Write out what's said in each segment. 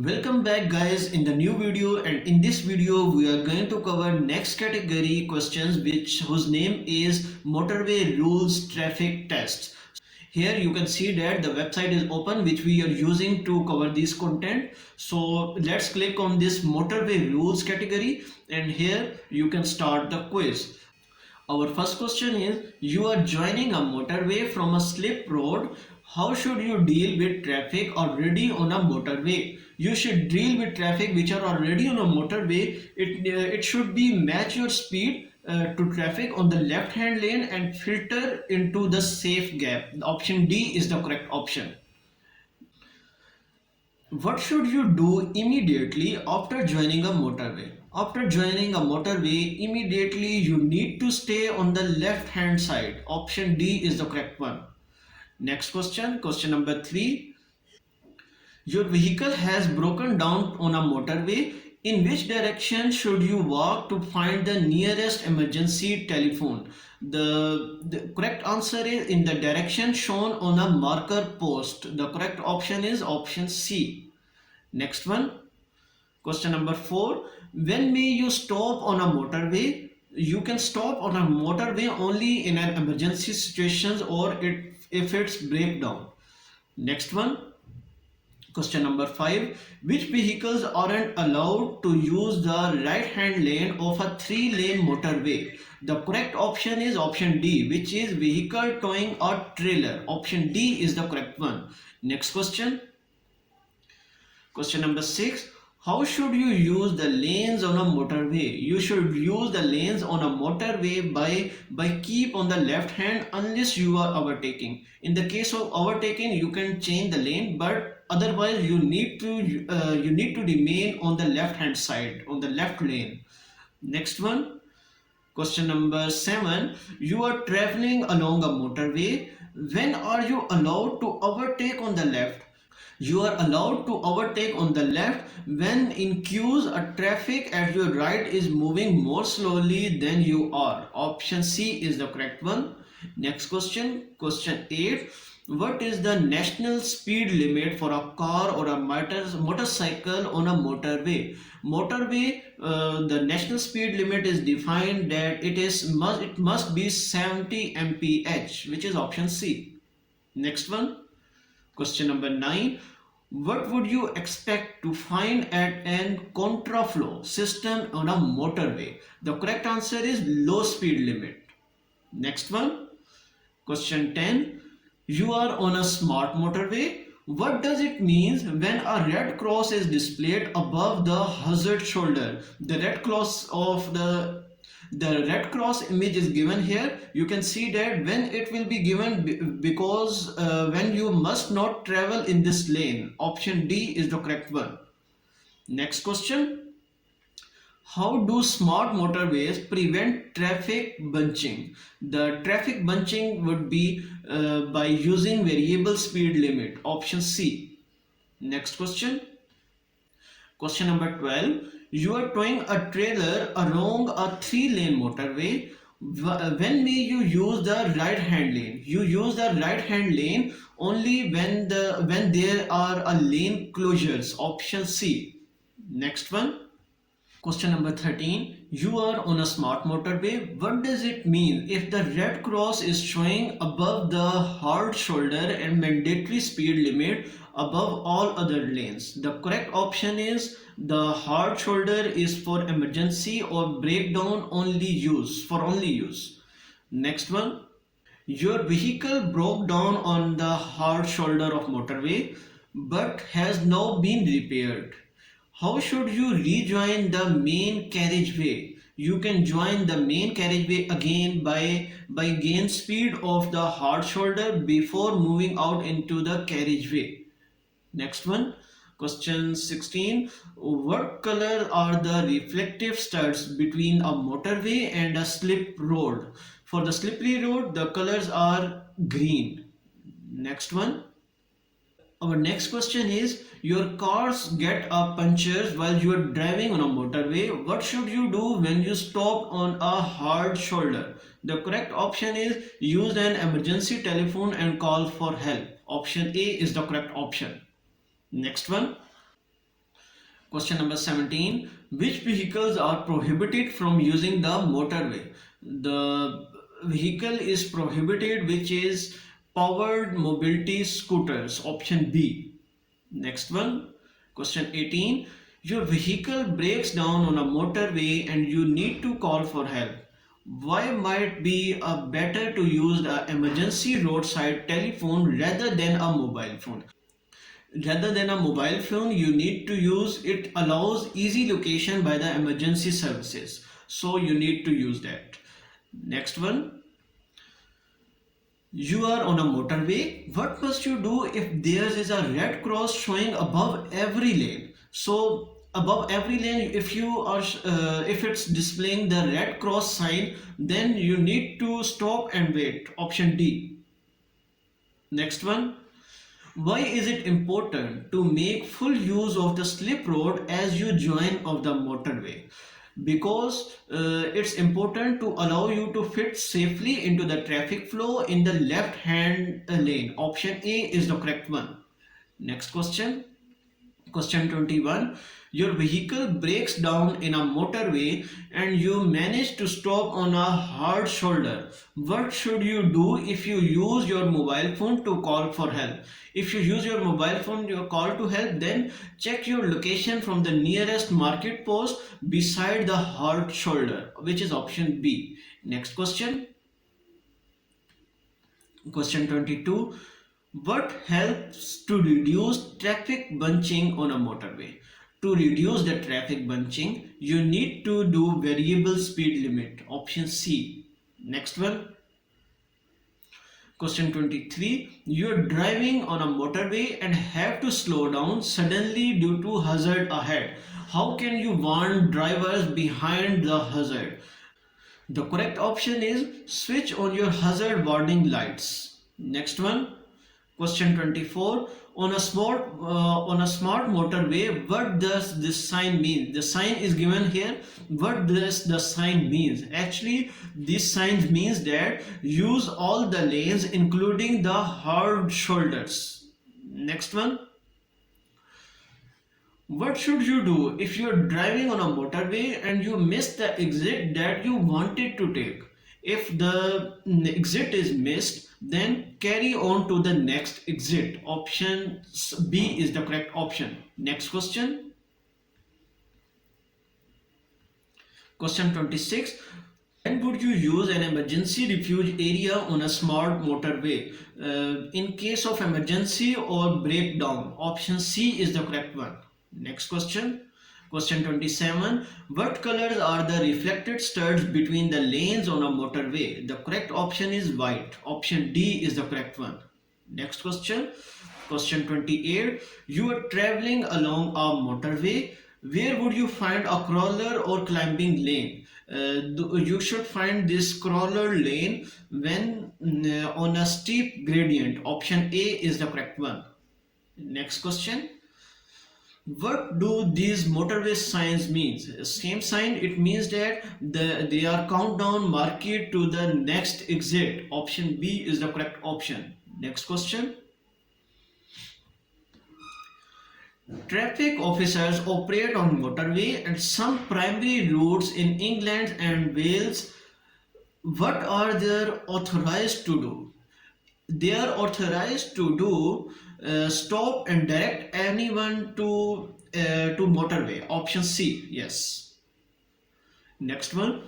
Welcome back guys in the new video, and in this video we are going to cover next category questions which whose name is motorway rules traffic tests. Here you can see that the website is open which we are using to cover this content. So let's click on this motorway rules category, and here you can start the quiz. Our first question is, you are joining a motorway from a slip road. How should you deal with traffic already on a motorway? You should deal with traffic which are already on a motorway. It should be match your speed to traffic on the left hand lane and filter into the safe gap. Option D is the correct option. What should you do immediately after joining a motorway? After joining a motorway, immediately you need to stay on the left hand side. Option D is the correct one. Next question, question number 3. Your vehicle has broken down on a motorway. In which direction should you walk to find the nearest emergency telephone? The correct answer is in the direction shown on a marker post. The correct option is option C. Next one, question number 4. When may you stop on a motorway? You can stop on a motorway only in an emergency situations or if it's breakdown. Next one, question number 5. Which vehicles aren't allowed to use the right hand lane of a 3-lane motorway? The correct option is option D, which is vehicle towing a trailer. Option D is the correct one. Next question. Question number 6. How should you use the lanes on a motorway? You should use the lanes on a motorway by keep on the left hand unless you are overtaking. In the case of overtaking, you can change the lane, but otherwise you need to remain on the left hand side, on the left lane. Next one, question number 7. You are traveling along a motorway. When are you allowed to overtake on the left? You are allowed to overtake on the left when in queues a traffic at your right is moving more slowly than you are. Option C is the correct one. Next question, question 8. What is the national speed limit for a car or a motorcycle on a motorway? Motorway, the national speed limit is defined that it must be 70 mph, which is option C. Next one, question number 9. What would you expect to find at an contraflow system on a motorway? The correct answer is low speed limit. Next one, question 10. You are on a smart motorway. What does it mean when a red cross is displayed above the hazard shoulder? The red cross image is given here. You can see that when it will be given because when you must not travel in this lane. Option D is the correct one. Next question. How do smart motorways prevent traffic bunching? The traffic bunching would be by using variable speed limit. Option C. Next question. Question number 12. You are towing a trailer along a 3-lane motorway. When may you use the right hand lane? You use the right hand lane only when there are a lane closures. Option C. Next one. Question number 13. You are on a smart motorway. What does it mean if the red cross is showing above the hard shoulder and mandatory speed limit above all other lanes? The correct option is the hard shoulder is for emergency or breakdown only use. Next one. Your vehicle broke down on the hard shoulder of motorway but has now been repaired. How should you rejoin the main carriageway? You can join the main carriageway again by gain speed of the hard shoulder before moving out into the carriageway. Next one, question 16. What color are the reflective studs between a motorway and a slip road? For the slippery road, the colors are green. Next one. Our next question is, your cars get a punctures while you are driving on a motorway. What should you do when you stop on a hard shoulder? The correct option is use an emergency telephone and call for help. Option A is the correct option. Next one. Question number 17. Which vehicles are prohibited from using the motorway? The vehicle is prohibited which is powered mobility scooters. Option B. Next one. Question 18. Your vehicle breaks down on a motorway and you need to call for help. Why might be better to use the emergency roadside telephone rather than a mobile phone? Rather than a mobile phone, you need to use it allows easy location by the emergency services. So you need to use that. Next one. You are on a motorway. What must you do if there is a red cross showing above every lane? So above every lane, if it's displaying the red cross sign, then you need to stop and wait. Option D. Next one. Why is it important to make full use of the slip road as you join of the motorway? Because it's important to allow you to fit safely into the traffic flow in the left hand lane. Option A is the correct one. Next question. Question 21. Your vehicle breaks down in a motorway and you manage to stop on a hard shoulder. What should you do if you use your mobile phone to call for help? If you use your mobile phone to call to help, then check your location from the nearest market post beside the hard shoulder, which is option B. Next question. Question 22. What helps to reduce traffic bunching on a motorway? To reduce the traffic bunching, you need to do variable speed limit. Option C. Next one. Question 23. You are driving on a motorway and have to slow down suddenly due to hazard ahead. How can you warn drivers behind the hazard? The correct option is switch on your hazard warning lights. Next one. Question 24. On a smart motorway, what does this sign mean? The sign is given here. What does the sign means? Actually, this sign means that use all the lanes including the hard shoulders. Next one. What should you do if you are driving on a motorway and you miss the exit that you wanted to take? If the exit is missed, then carry on to the next exit. Option B is the correct option. Next question. Question 26. When would you use an emergency refuge area on a smart motorway? In case of emergency or breakdown, option C is the correct one. Next question. Question 27. What colors are the reflected studs between the lanes on a motorway? The correct option is white. Option D is the correct one. Next question. Question 28. You are traveling along a motorway. Where would you find a crawler or climbing lane? You should find this crawler lane when on a steep gradient. Option A is the correct one. Next question. What do these motorway signs mean? Same sign, it means that they are countdown market to the next exit. Option B is the correct option. Next question. Traffic officers operate on motorway and some primary roads in England and Wales. What are they authorized to do? They are authorized to do stop and direct anyone to motorway. Option C. Yes. Next one.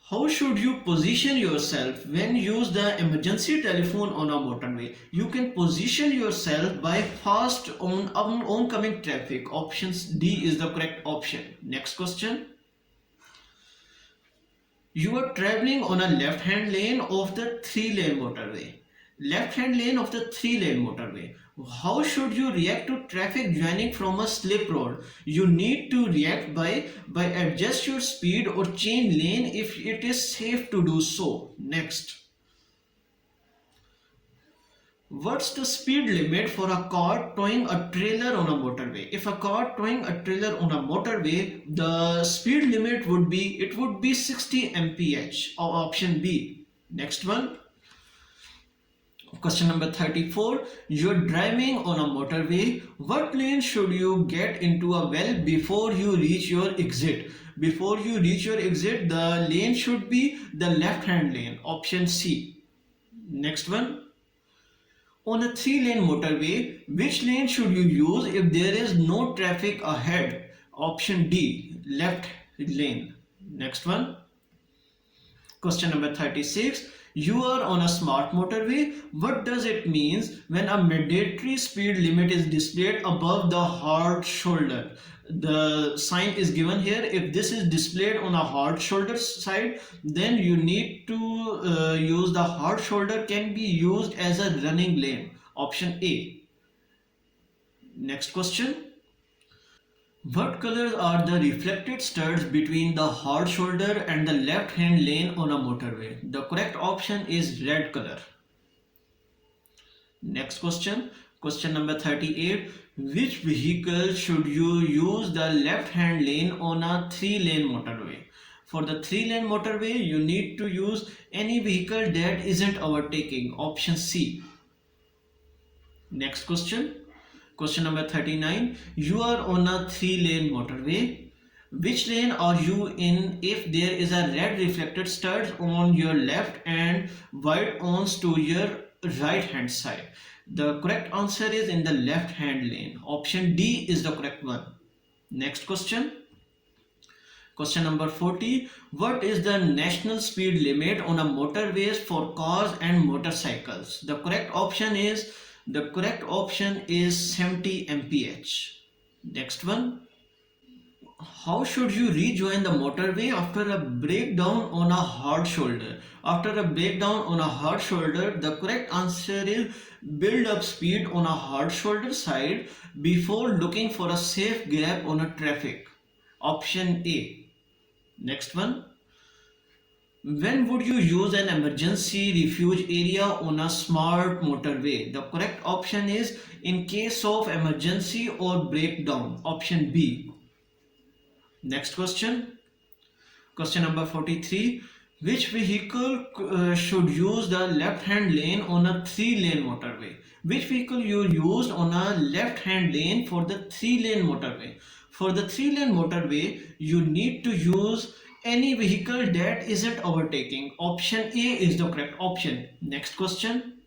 How should you position yourself when use the emergency telephone on a motorway? You can position yourself by fast on oncoming traffic. Option D is the correct option. Next question. You are traveling on a left-hand lane of the three-lane motorway. Left-hand lane of the three-lane motorway. How should you react to traffic joining from a slip road? You need to react by adjust your speed or change lane if it is safe to do so. Next. What's the speed limit for a car towing a trailer on a motorway? If a car towing a trailer on a motorway, the speed limit would be 60 mph. Option B. Next one. Question number 34. You're driving on a motorway. What lane should you get into a well before you reach your exit? Before you reach your exit, the lane should be the left hand lane. Option C. Next one. On a 3-lane motorway, which lane should you use if there is no traffic ahead? Option D. Left lane. Next one. Question number 36. You are on a smart motorway. What does it mean when a mandatory speed limit is displayed above the hard shoulder? The sign is given here. If this is displayed on a hard shoulder side, then you need to use the hard shoulder can be used as a running lane. Option A. Next question. What colors are the reflected studs between the hard shoulder and the left hand lane on a motorway? The correct option is red color. Next question. Question number 38. Which vehicle should you use the left hand lane on a 3-lane motorway? For the 3-lane motorway, you need to use any vehicle that isn't overtaking. Option C. Next question. Question number 39. You are on a 3-lane motorway. Which lane are you in if there is a red reflected studs on your left and white ons to your right hand side? The correct answer is in the left hand lane. Option D is the correct one. Next question. Question number 40. What is the national speed limit on a motorways for cars and motorcycles? The correct option is 70 mph. Next one. How should you rejoin the motorway after a breakdown on a hard shoulder? After a breakdown on a hard shoulder, the correct answer is build up speed on a hard shoulder side before looking for a safe gap on a traffic. Option A. Next one. When would you use an emergency refuge area on a smart motorway? The correct option is in case of emergency or breakdown. Option B. Next question. Question number 43. Which vehicle should use the left hand lane on a 3-lane motorway? Which vehicle you used on a left hand lane for the 3-lane motorway? For the 3-lane motorway, you need to use any vehicle that isn't overtaking. Option A is the correct option. Next question.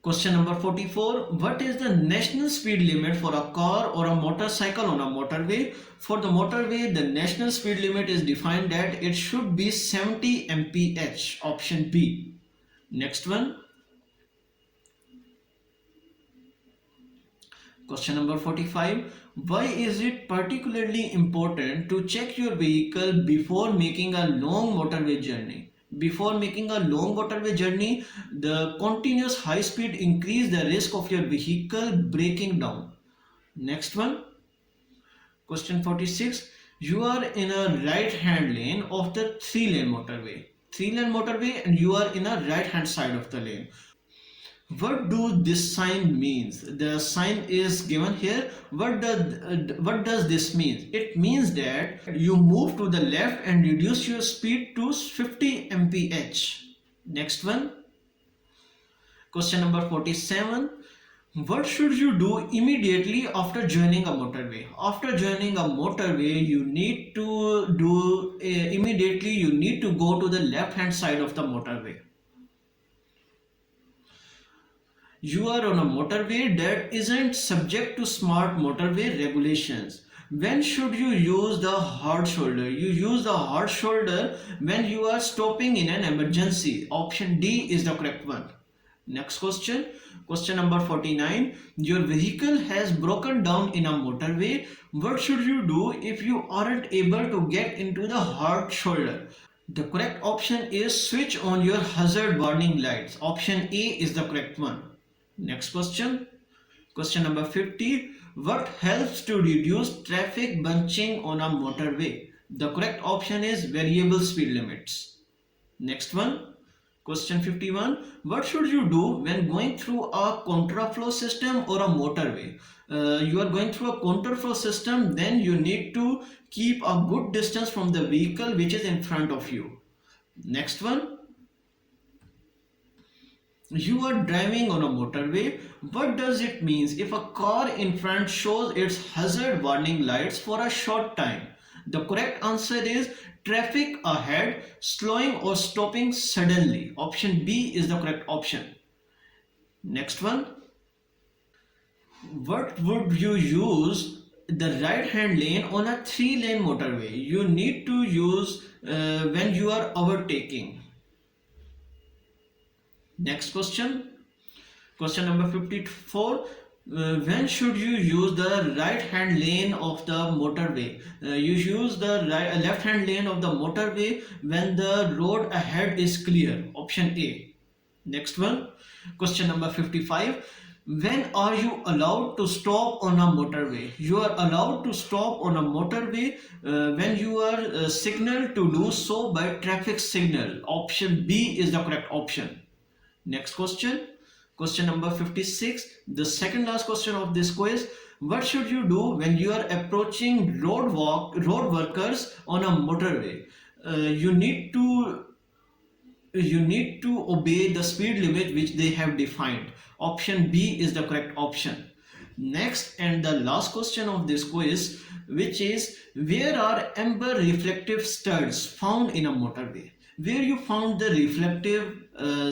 Question number 44. What is the national speed limit for a car or a motorcycle on a motorway? For the motorway, the national speed limit is defined that it should be 70 mph. Option B. Next one. Question number 45. Why is it particularly important to check your vehicle before making a long motorway journey? Before making a long motorway journey, the continuous high speed increase the risk of your vehicle breaking down. Next one. Question 46. You are in a right hand lane of the 3-lane motorway. 3-lane motorway and you are in a right hand side of the lane. What do this sign means? The sign is given here. What does this mean? It means that you move to the left and reduce your speed to 50 mph. Next one. Question number 47. What should you do immediately after joining a motorway? After joining a motorway, you need to go to the left hand side of the motorway. You are on a motorway that isn't subject to smart motorway regulations. When should you use the hard shoulder? You use the hard shoulder when you are stopping in an emergency. Option D is the correct one. Next question. Question number 49. Your vehicle has broken down in a motorway. What should you do if you aren't able to get into the hard shoulder? The correct option is switch on your hazard warning lights. Option A is the correct one. Next question. Question number 50. What helps to reduce traffic bunching on a motorway? The correct option is variable speed limits. Next one. Question 51. What should you do when going through a contraflow system or a motorway? You are going through a contraflow system, then you need to keep a good distance from the vehicle which is in front of you. Next one. You are driving on a motorway. What does it mean if a car in front shows its hazard warning lights for a short time? The correct answer is traffic ahead, slowing or stopping suddenly. Option B is the correct option. Next one. What would you use the right hand lane on a three-lane motorway? You need to use when you are overtaking. Next question. Question number 54. When should you use the right hand lane of the motorway? You use the left hand lane of the motorway when the road ahead is clear. Option A. Next one. Question number 55. When are you allowed to stop on a motorway? You are allowed to stop on a motorway when you are signaled to do so by traffic signal. Option B is the correct option. Next question. Question number 56. The second last question of this quiz. What should you do when you are approaching road workers on a motorway? You need to obey the speed limit which they have defined. Option B is the correct option. Next and the last question of this quiz, which is where are amber reflective studs found in a motorway? Where you found the reflective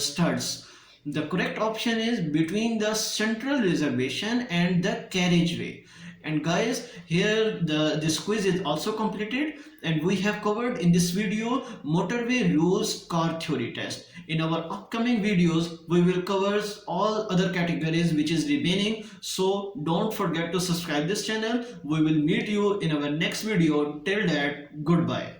studs? The correct option is between the central reservation and the carriageway. And guys, here this quiz is also completed, and we have covered in this video motorway rules car theory test. In our upcoming videos, we will cover all other categories which is remaining. So don't forget to subscribe this channel. We will meet you in our next video. Till that, goodbye.